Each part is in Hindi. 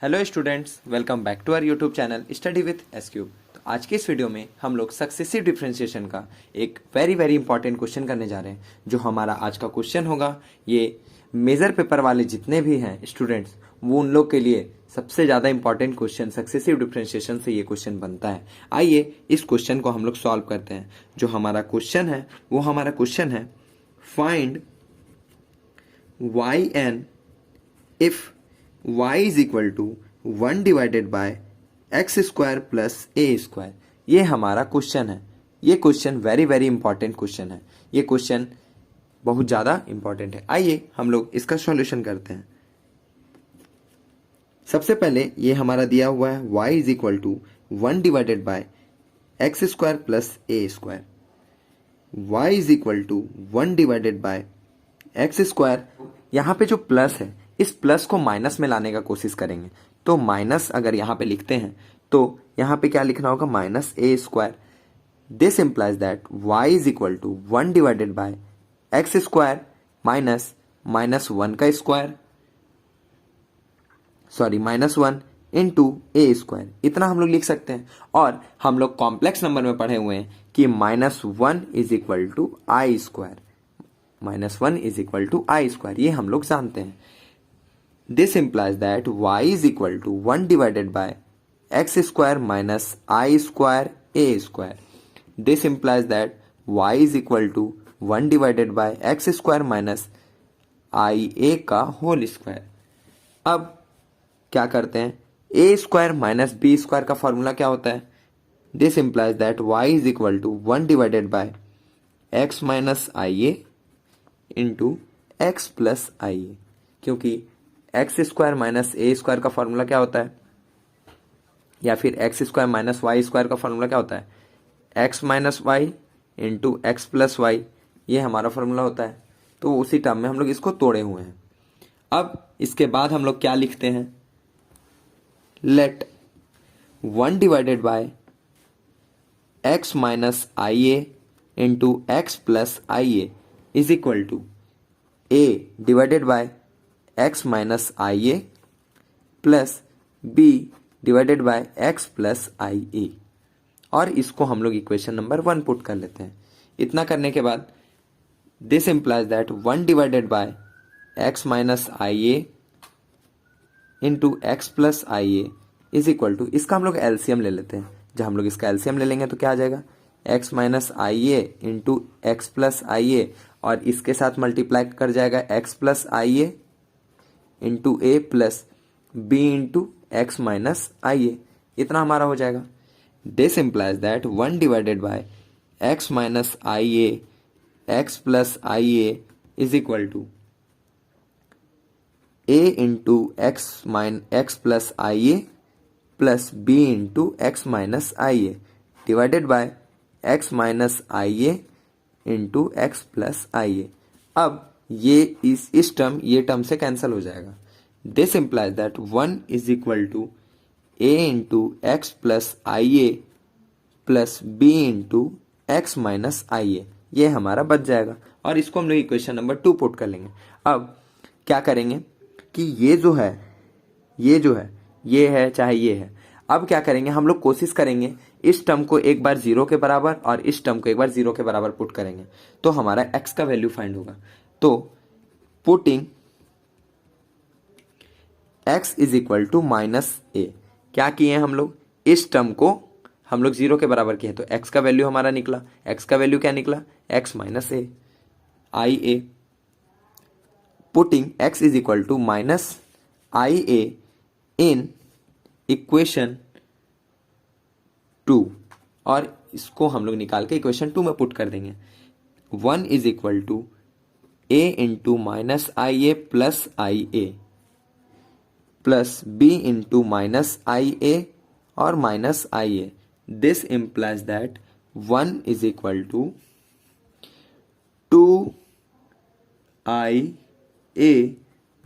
Hello students, welcome back to our YouTube channel study with S cube. तो आज के इस वीडियो में हम लोग सक्सेसिव डिफरेंशिएशन का एक वेरी इंपॉर्टेंट क्वेश्चन करने जा रहे हैं। जो हमारा आज का क्वेश्चन होगा, ये मेजर पेपर वाले जितने भी हैं स्टूडेंट्स, वो उन लोग के लिए सबसे ज़्यादा इंपॉर्टेंट क्वेश्चन सक्सेसिव डिफरेंशिएशन से ये क्वेश्चन बनता है। आइए इस क्वेश्चन को हम लोग सॉल्व करते हैं। जो हमारा क्वेश्चन है वो हमारा क्वेश्चन है, find y n if y is equal to 1 divided by x square plus a square. ये हमारा क्वेश्चन है। ये क्वेश्चन वेरी इंपॉर्टेंट क्वेश्चन है। ये क्वेश्चन बहुत ज़्यादा इंपॉर्टेंट है। आइए हम लोग इसका सॉल्यूशन करते हैं। सबसे पहले ये हमारा दिया हुआ है y is equal to 1 divided by x square plus a square. y is equal to 1 divided by x square. यहाँ पे जो प्लस है, इस प्लस को माइनस में लाने का कोशिश करेंगे। तो माइनस अगर यहाँ पे लिखते हैं तो यहाँ पे क्या लिखना होगा, minus a square. This implies that y is equal to 1 divided by x square minus -1 का square, sorry -1 into a square. इतना हम लोग लिख सकते हैं। और हम लोग कॉम्प्लेक्स नंबर में पढ़े हुए हैं कि -1 is equal to i square, -1 is equal to i square. ये हम लोग जानते हैं। This implies that y is equal to 1 divided by x square minus I square a square. This implies that y is equal to 1 divided by x square minus I a का होल स्क्वायर। अब क्या करते हैं, a square minus b square का फॉर्मूला क्या होता है? This implies that y is equal to 1 divided by x minus I a into x plus I a, क्योंकि x square minus a square का फॉर्मूला क्या होता है, या फिर x square minus y square का फॉर्मूला क्या होता है, x minus y into x plus y. ये हमारा फॉर्मूला होता है। तो उसी टर्म में हम लोग इसको तोड़े हुए हैं। अब इसके बाद हम लोग क्या लिखते हैं, let 1 divided by x minus I A into x plus I A is equal to A divided by x minus I A plus B divided by X plus I A. और इसको हम लोग इक्वेशन नंबर 1 पुट कर लेते हैं। इतना करने के बाद this implies that 1 divided by x minus I A into x plus I A is equal to, इसका हम लोग एलसीएम ले लेते हैं। जब हम लोग इसका एलसीएम ले लेंगे तो क्या आ जाएगा, X minus I A into x plus I A, और इसके साथ मल्टीप्लाई कर जाएगा X plus I A into A plus B into x minus I A. इतना हमारा हो जाएगा। This implies that 1 divided by x minus I A X plus I A is equal to A into x plus I A plus B into x minus I A divided by x minus I A into x plus आई ए। अब ये इस टर्म ये टर्म से कैंसिल हो जाएगा। This implies that 1 is equal to A into x plus I A plus B into x minus I A. ये हमारा बच जाएगा। और इसको हम लोग इक्वेशन नंबर 2 पुट कर लेंगे। अब क्या करेंगे कि ये जो है ये है चाहे ये है। अब क्या करेंगे, हम लोग कोशिश करेंगे इस टर्म को एक बार 0 के बराबर और इस टर्म को एक बार 0 के बराबर पुट करेंगे तो हमारा x का वैल्यू फाइंड होगा। तो putting x is equal to minus A, क्या किए हम लोग, इस टर्म को हम लोग 0 के बराबर किए तो x का वैल्यू हमारा निकला। x का वैल्यू क्या निकला, x minus a i a. Putting x is equal to minus I a in equation 2, और इसको हम लोग निकाल के इक्वेशन 2 में पुट कर देंगे। 1 is equal to a into minus I A plus I A plus B into minus I A और minus I A. This implies that 1 is equal to 2 I A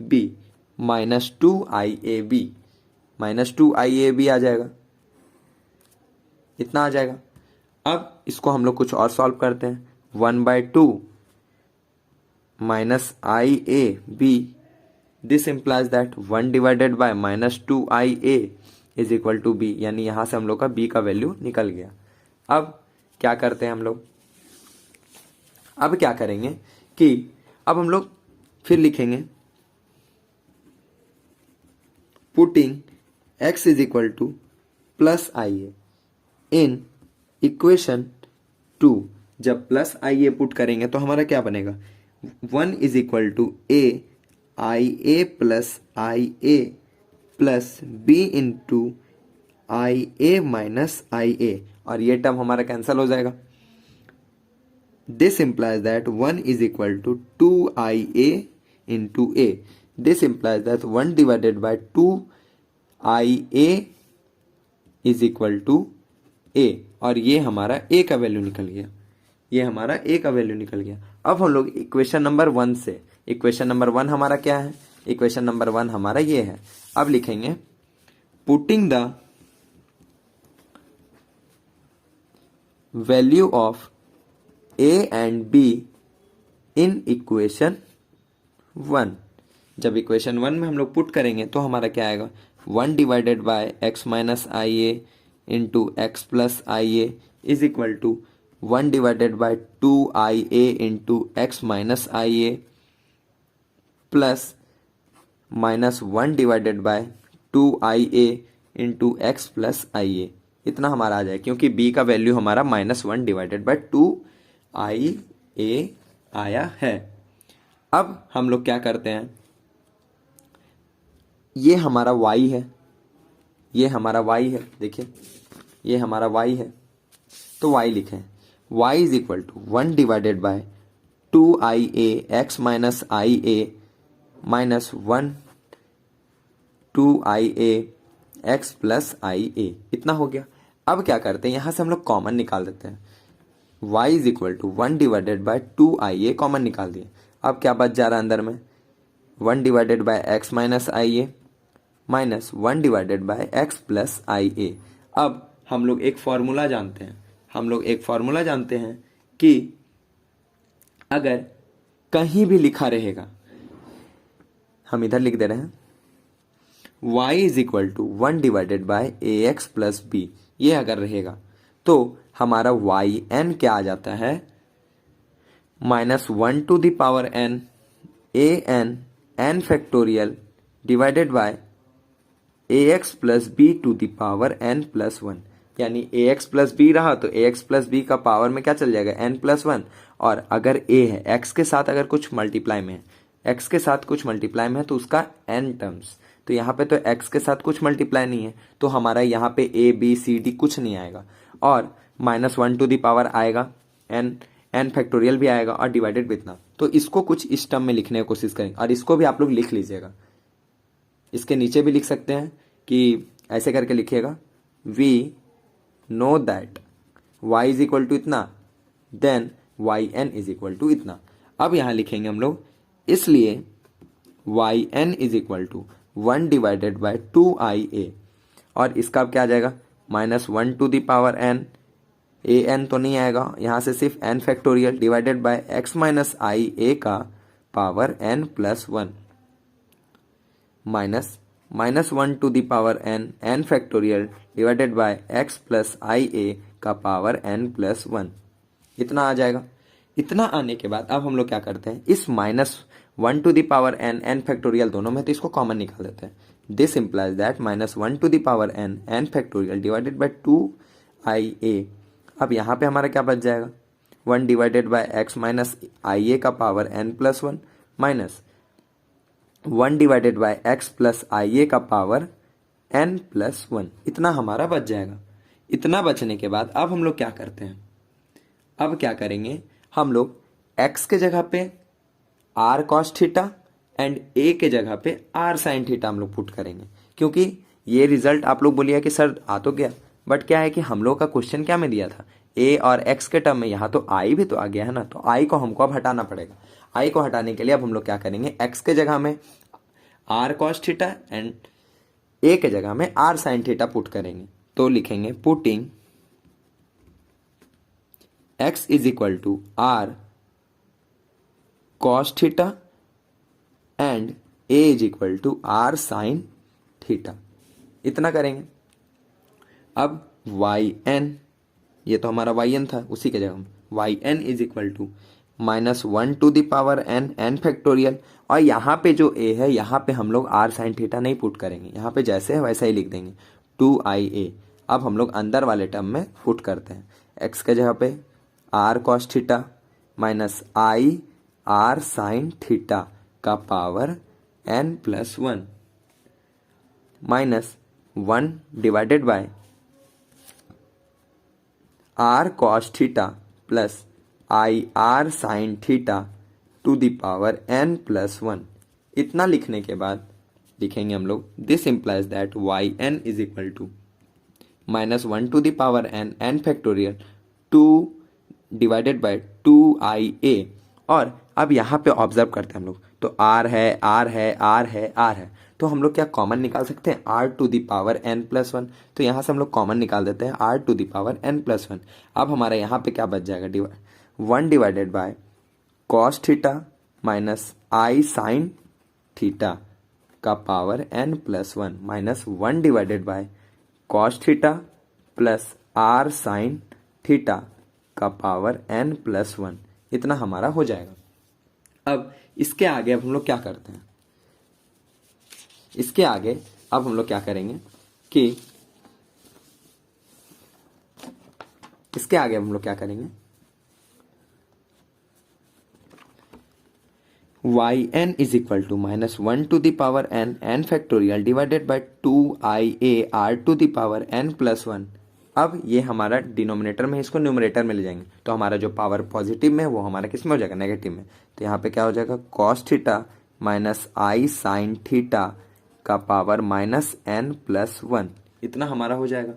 B minus 2 I A B, minus 2 I A B आ जाएगा। इतना आ जाएगा। अब इसको हम लोग कुछ और सॉल्व करते हैं। 1/2 minus I A B this implies that 1 divided by -2IA is equal to B, यानी यहां से हम लोग का बी का वैल्यू निकल गया। अब क्या करते हैं हम लोग, अब क्या करेंगे कि अब हम लोग फिर लिखेंगे putting x is equal two plus IA in equation 2। जब प्लस IA पुट करेंगे तो हमारा क्या बनेगा, 1 is equal to IA plus IA plus B into IA minus IA, और ये टर्म हमारा कैंसल हो जाएगा। This implies that 1 is equal to 2IA into A. This implies that 1 divided by 2IA is equal to A, और ये हमारा A का वैल्यू निकल गया, ये हमारा A का वैल्यू निकल गया। अब हम लोग इक्वेशन नंबर 1 से, इक्वेशन नंबर 1 हमारा क्या है, इक्वेशन नंबर 1 हमारा ये है। अब लिखेंगे putting the value of A and B in equation 1। जब इक्वेशन 1 में हम लोग पुट करेंगे तो हमारा क्या आएगा, 1 divided by x minus IA into x plus IA is equal to 1 divided by 2IA into x minus IA plus -1 divided by 2IA into x plus IA। इतना हमारा आ जाए, क्योंकि b का वैल्यू हमारा -1 डिवाइडेड बाय 2IA आया है। अब हम लोग क्या करते हैं, ये हमारा y है, ये हमारा y है, देखिए ये हमारा y है, तो y लिखें, y is equal to 1 divided by 2IA x minus IA minus 1 2IA x plus IA, इतना हो गया। अब क्या करते हैं, यहां से हम लोग कॉमन निकाल देते हैं, y is equal to 1 divided by 2IA common निकाल दिए। अब क्या बच जा रहा है अंदर में, 1 divided by x minus IA minus 1 divided by X plus IA। अब हम लोग एक फॉर्मूला जानते हैं, हम लोग एक फॉर्मूला जानते हैं कि अगर कहीं भी लिखा रहेगा, हम इधर लिख दे रहे हैं y is equal to 1 divided by AX plus B, ये अगर रहेगा तो हमारा yn क्या आ जाता है, -1 to the power n n factorial divided by AX plus B to the power n plus 1। यानी AX प्लस B रहा तो AX प्लस B का पावर में क्या चल जाएगा, n प्लस 1, और अगर A है x के साथ अगर कुछ मल्टीप्लाई में है, x के साथ कुछ मल्टीप्लाई में है तो उसका n टर्म्स, तो यहाँ पे तो x के साथ कुछ मल्टीप्लाई नहीं है, तो हमारा यहाँ पे A B C D कुछ नहीं आएगा, और -1 टू द पावर आएगा n फैक्टोरियल भी आएगा, और डिवाइडेड भी इतना। तो इसको कुछ इस टर्म में लिखने की कोशिश करेंगे, और इसको भी आप लोग लिख लीजिएगा, इसके नीचे भी लिख सकते हैं कि ऐसे करके लिखिएगा, we know that y is equal to इतना, then yn is equal to इतना। अब यहाँ लिखेंगे हम लोग, इसलिए yn is equal to 1 divided by 2IA, और इसका अब क्या आ जाएगा, -1 to the power n, an तो नहीं आएगा, यहाँ से सिर्फ n factorial divided by x minus IA का power n plus 1 minus -1 to the power n factorial divided by x plus IA का पावर n प्लस 1, इतना आ जाएगा। इतना आने के बाद अब हम लोग क्या करते हैं, इस -1 to the power n factorial दोनों में, तो इसको कॉमन निकाल देते हैं। This implies that -1 to the power n factorial divided by 2IA। अब यहाँ पे हमारा क्या बच जाएगा, 1 divided by x minus IA का power n plus 1 minus 1 divided by x plus IA का पावर n प्लस 1, इतना हमारा बच जाएगा। इतना बचने के बाद अब हम लोग क्या करते हैं, अब क्या करेंगे, हम लोग x के जगह पे r cos theta and a के जगह पे r sin थीटा हम लोग पुट करेंगे, क्योंकि ये रिजल्ट आप लोग बोलिए कि सर आ तो गया, बट क्या है कि हम लोग का क्वेश्चन क्या में दिया था, a और x के टर्म में, यहाँ तो i भी तो आ गया है ना, तो i को हमको अब हटाना पड़ेगा। i को हटाने के लिए अब हम लोग क्या करेंगे, x के जगह में r cos theta and a के जगह में r sin थीटा पुट करेंगे। तो लिखेंगे putting x is equal to r cos theta and A is equal to are sine theta, इतना करेंगे। अब वाई एन, ये तो हमारा वाई एन था, उसी के जगह हम Y N is equal to -1 to the power N, N factorial, और यहाँ पे जो ए है यहाँ पे हम लोग आर साइन थीटा नहीं पुट करेंगे, यहाँ पे जैसे है वैसा ही लिख देंगे 2IA। अब हम लोग अंदर वाले टर्म में पुट करते हैं, एक्स के जगह पे R cos theta minus I R sine theta का power n+1 minus 1 divided by R cos theta plus I R sine theta to the power n+1। इतना लिखने के बाद लिखेंगे हम लोग this implies that Y N is equal to -1 to the power n, n factorial 2 divided by 2IA। और अब यहाँ पे ऑब्जर्व करते हैं हम लोग, तो आर है आर है आर है आर है, तो हम लोग क्या कॉमन निकाल सकते हैं are to the power n+1, तो यहाँ से हम लोग कॉमन निकाल देते हैं are to the power n+1। अब हमारा यहाँ पे क्या बच जाएगा 1 divided by cos theta minus I sine theta का power n+1 minus 1 divided by cos theta plus R sine theta का पावर n+1, इतना हमारा हो जाएगा। अब इसके आगे अब हम लोग क्या करते हैं, इसके आगे अब हम लोग क्या करेंगे कि इसके आगे हम लोग क्या करेंगे Y N is equal to -1 to the power n, n factorial divided by 2IA R to the power n+1। अब ये हमारा डिनोमिनेटर में, इसको न्यूमरेटर में ले जाएंगे, तो हमारा जो पावर पॉजिटिव में वो हमारा किस में हो जाएगा नेगेटिव में, तो यहाँ पे क्या हो जाएगा cos theta minus I sine theta का पावर -n+1, इतना हमारा हो जाएगा।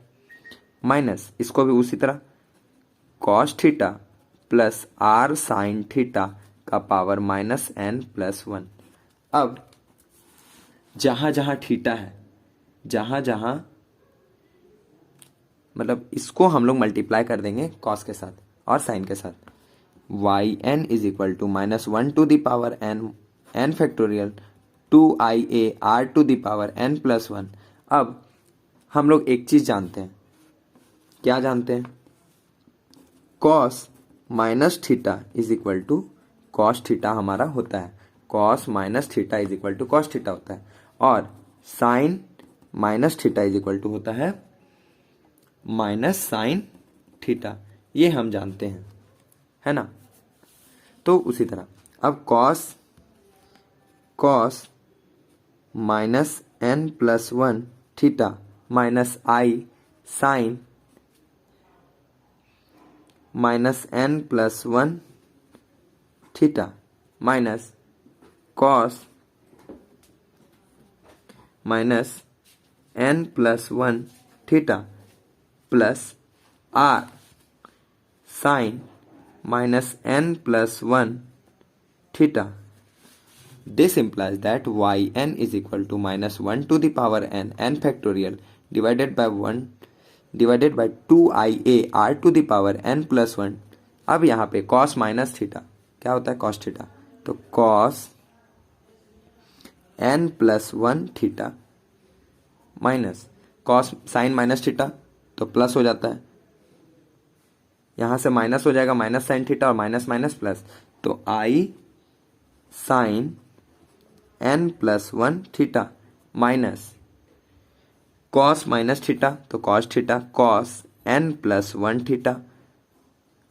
माइनस इसको भी उसी तरह cos theta plus R sine theta का पावर -n+1। अब जहाँ जहाँ थीटा है, जहाँ जहाँ मतलब इसको हम लोग मल्टीप्लाई कर देंगे कॉस के साथ और साइन के साथ। Y N is equal to -1 to the power n, n factorial 2IA R to the power n+1। अब हम लोग एक चीज जानते हैं, क्या जानते हैं, cos minus theta is equal to cos theta हमारा होता है, cos minus theta is equal to cos theta होता है, और sine minus theta is equal to होता है माइनस साइन थीटा, ये हम जानते हैं, है ना। तो उसी तरह अब cos minus n+1 theta minus I sine minus n+1 theta minus cos minus n+1 theta plus R sine minus n+1 theta. This implies that yn is equal to -1 to the power n, n factorial divided by 2IA r to the power n+1। अब यहाँ पे cos माइनस थीटा क्या होता है cos थीटा, तो cos n+1 theta minus cos sine minus theta तो प्लस हो जाता है, यहाँ से माइनस हो जाएगा माइनस साइन थीटा और माइनस माइनस प्लस, तो I sine n+1 theta minus cos minus theta तो cos theta cos n+1 theta.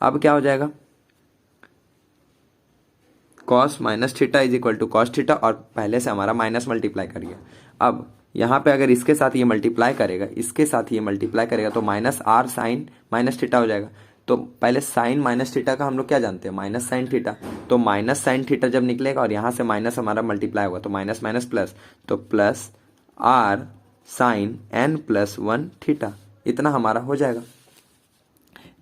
अब क्या हो जाएगा cos minus theta is equal to cos theta, और पहले से हमारा माइनस मल्टीप्लाई कर गया। अब यहाँ पे अगर इसके साथ ये मल्टीप्लाई करेगा, इसके साथ ये मल्टीप्लाई करेगा तो minus R sine minus theta हो जाएगा। तो पहले साइन माइनस थीटा का हम लोग क्या जानते हैं माइनस साइन थीटा, तो माइनस साइन थीटा जब निकलेगा और यहाँ से माइनस हमारा मल्टीप्लाई होगा तो माइनस माइनस प्लस, तो plus R sine n+1 theta, इतना हमारा हो जाएगा।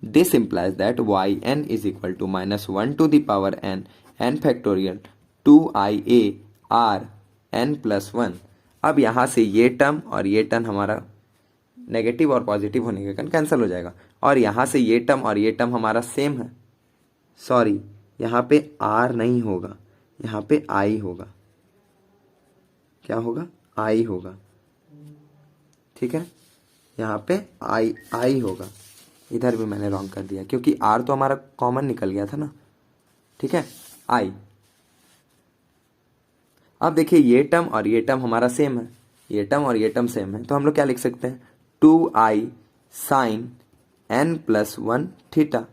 This implies that yn is equal to -1 to the power n, n factorial 2IA r n+1। अब यहाँ से ये टर्म और ये टर्म हमारा नेगेटिव और पॉजिटिव होने के कारण कैंसिल हो जाएगा, और यहाँ से ये टर्म और ये टर्म हमारा सेम है, सॉरी यहाँ पे r नहीं होगा, यहाँ पे i होगा, क्या होगा, आई होगा। ठीक है, यहाँ पे आई होगा। इधर भी मैंने रॉन्ग कर दिया क्योंकि आर तो हमारा कॉमन निकल गया था ना। ठीक है, आई। अब देखिए ये टर्म और ये टर्म हमारा सेम है, ये टर्म और ये टर्म सेम है, तो हम लोग क्या लिख सकते हैं, 2i sign n plus 1 theta,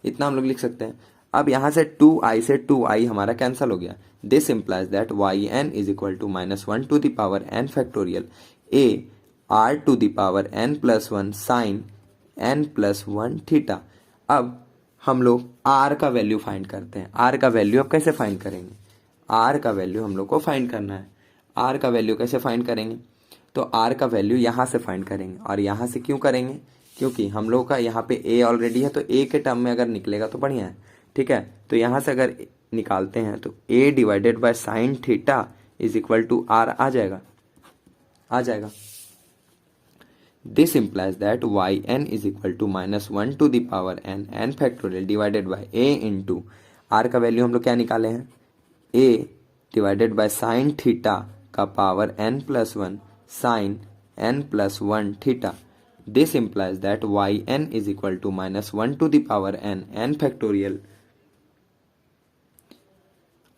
इतना हम लोग लिख सकते हैं। अब यहाँ से 2i से 2i हमारा कैंसिल हो गया। This implies that Y N is equal to -1 to the power n factorial a r to the power n plus 1 sine n plus 1 theta. अब हम लोग r का वैल्यू फाइंड करते हैं। r का वैल्यू अब कैसे फाइंड करेंगे, r का वैल्यू हम लोग को फाइंड करना है। r का वैल्यू कैसे फाइंड करेंगे, तो r का वैल्यू यहाँ से फाइंड करेंगे। और यहाँ से क्यों करेंगे, क्योंकि हम लोग का यहाँ पे a ऑलरेडी है, तो a के टर्म में अगर निकलेगा तो बढ़िया है। ठीक है, तो यहाँ से अगर निकालते हैं तो a divided by sine theta is equal to r आ जाएगा। This implies that Y N is equal to -1 to the power n factorial divided by a into r का वैल्यू हम लोग क्या निकाले हैं, a divided by sine theta का power n plus 1 sine n plus 1 theta. This implies that Y N is equal to -1 to the power n factorial.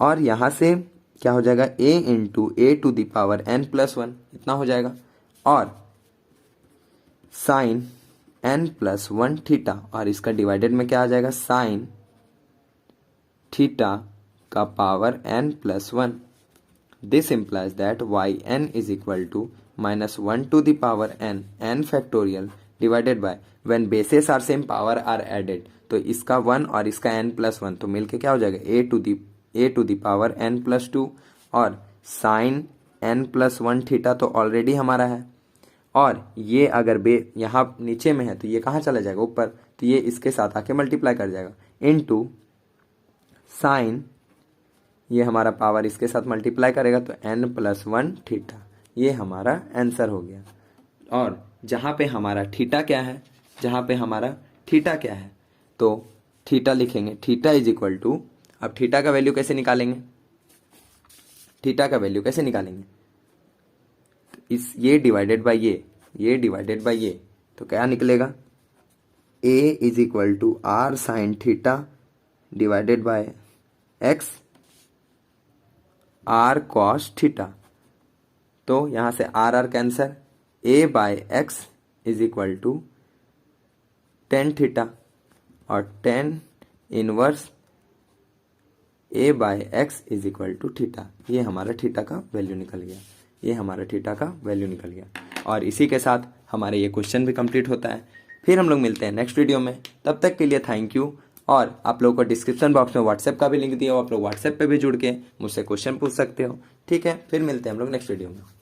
और यहां से क्या हो जाएगा, a into A to the power n plus 1, इतना हो जाएगा। और साइन n प्लस 1 थीटा, और इसका डिवाइडेड में क्या आ जाएगा, साइन थीटा का power n plus 1। This implies that Y N is equal to -1 to the power n factorial divided by, when bases are same power are added, तो इसका 1 और इसका n प्लस 1 तो मिलके क्या हो जाएगा, a to the power n plus 2। और साइन n प्लस 1 थीटा तो ऑलरेडी हमारा है, और ये अगर यहाँ नीचे में है तो ये कहाँ चला जाएगा, ऊपर, तो ये इसके साथ आके मल्टीप्लाई कर जाएगा इनटू साइन, ये हमारा पावर इसके साथ मल्टीप्लाई करेगा तो n प्लस 1 थीटा। ये हमारा आंसर हो गया। और जहाँ पे हमारा थीटा क्या है, तो थीटा लिखेंगे, थीटा इज इक्वल टू, अब थीटा का वैल्यू कैसे निकालेंगे, इस ये डिवाइडेड बाय ये, तो क्या निकलेगा, a is equal to are sine theta divided by x r cos theta. तो यहां से r cancel, a by x is equal to tan theta, और tan inverse a by x is equal to theta. ये हमारा थीटा का वैल्यू निकल गया। और इसी के साथ हमारे ये क्वेश्चन भी कंप्लीट होता है। फिर हम लोग मिलते हैं नेक्स्ट वीडियो में, तब तक के लिए थैंक यू। और आप लोगों को डिस्क्रिप्शन बॉक्स में व्हाट्सएप का भी लिंक दिया हो, आप लोग व्हाट्सएप पे भी जुड़ के मुझसे क्वेश्चन पूछ सकते हो। ठीक है, फिर मिलते हैं हम लोग नेक्स्ट वीडियो में।